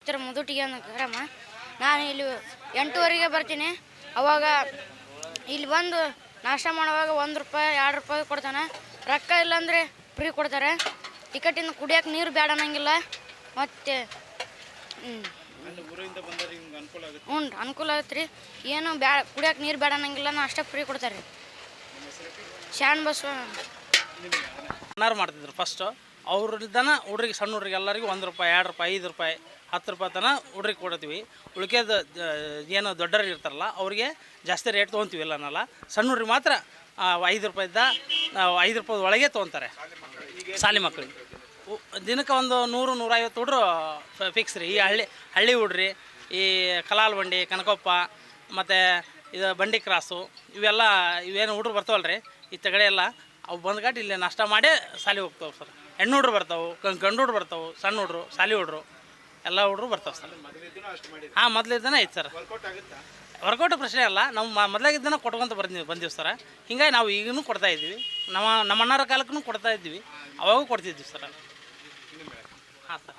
ಹತ್ತಿರ ಮುದುಟಿಗೆ ಗ್ರಾಮ. ನಾನು ಇಲ್ಲಿ 8:30ಗೆ ಬರ್ತೀನಿ. ಅವಾಗ ಇಲ್ಲಿ ಬಂದು ನಾಷ್ಟ ಮಾಡುವಾಗ ₹1 ₹2 ಕೊಡ್ತಾನೆ. ರೊಕ್ಕ ಇಲ್ಲಾಂದರೆ ಫ್ರೀ ಕೊಡ್ತಾರೆ. ಟಿಕೆಟಿಂದ ಕುಡಿಯೋಕೆ ನೀರು ಬೇಡ ಅನ್ನಂಗಿಲ್ಲ. ಮತ್ತು ಅನುಕೂಲ ಆಗುತ್ತೆ ರೀ. ಏನು ಕುಡಿಯೋಕೆ ನೀರು ಬೇಡ ಅನ್ನಂಗಿಲ್ಲ. ಅಷ್ಟೇ ಫ್ರೀ ಕೊಡ್ತಾರೆ ರೀ. ಶಾನ್ ಬಸ್ಸು ಅನ್ನಾರು ಮಾಡ್ತಿದ್ರು ಫಸ್ಟು. ಅವ್ರದ್ದನ ಹುಡ್ರಿಗೆ ಸಣ್ಣ ಹುಡ್ರಿಗೆ ಎಲ್ಲರಿಗೂ ₹1 ₹2 ₹5 ₹10 ತನಕ ಹುಡ್ರಿಗೆ ಕೊಡ್ತೀವಿ. ಉಳ್ಕೆದು ಏನು ದೊಡ್ಡವ್ರಿಗೆ ಇರ್ತಾರಲ್ಲ ಅವ್ರಿಗೆ ಜಾಸ್ತಿ ರೇಟ್ ತೊಗೊತೀವಿ. ಇಲ್ಲ ಅನ್ನಲ್ಲ, ಸಣ್ಣ ಹುಡ್ರಿಗೆ ಮಾತ್ರ ₹5 ₹5 ಒಳಗೆ ತೊಗೊತಾರೆ. ಶಾಲೆ ಮಕ್ಕಳಿಗೆ ದಿನಕ್ಕೆ ಒಂದು 100-150 ಹುಡ್ರು ಫಿಕ್ಸ್ ರೀ. ಈ ಹಳ್ಳಿ ಹುಡ್ರಿ, ಈ ಕಲಾಲ್ ಬಂಡಿ, ಕನಕೊಪ್ಪ ಮತ್ತು ಇದು ಬಂಡಿ ಕ್ರಾಸು ಇವೇನು ಹುಡ್ರು ಬರ್ತಾವಲ್ಲ ರೀ, ಈ ತಗಡೆ ಎಲ್ಲ ಅವು ಬಂದ್ಗಟ್ಟು ಇಲ್ಲಿ ನಾಷ್ಟ ಮಾಡೇ ಶಾಲೆ ಹೋಗ್ತಾವೆ ಸರ್. ಹೆಣ್ಣು ಹುಡ್ರು ಬರ್ತಾವೆ, ಗಂಡು ಹುಡ್ರು ಬರ್ತಾವೆ, ಸಣ್ಣ ಹುಡ್ರು, ಶಾಲೆ ಹುಡ್ರು ಎಲ್ಲ ಹುಡ್ರು ಬರ್ತಾವೆ ಸರ್. ಹಾಂ, ಮೊದಲಿದ್ದನೇ ಐತೆ ಸರ್. ವರ್ಕೌಟ್ ಪ್ರಶ್ನೆ ಅಲ್ಲ, ನಾವು ಮೊದಲಾಗಿದ್ದನ ಕೊಟ್ಕೊಂತ ಬಂದೀವಿ ಸರ್. ಹಿಂಗಾಗಿ ನಾವು ಈಗಲೂ ಕೊಡ್ತಾಯಿದ್ದೀವಿ. ನಮ್ಮ ಅಣ್ಣರ ಕಾಲಕ್ಕೂ ಕೊಡ್ತಾಯಿದ್ವಿ, ಅವಾಗೂ ಕೊಡ್ತಿದ್ವಿ ಸರ್. ಹಾಂ ಸರ್.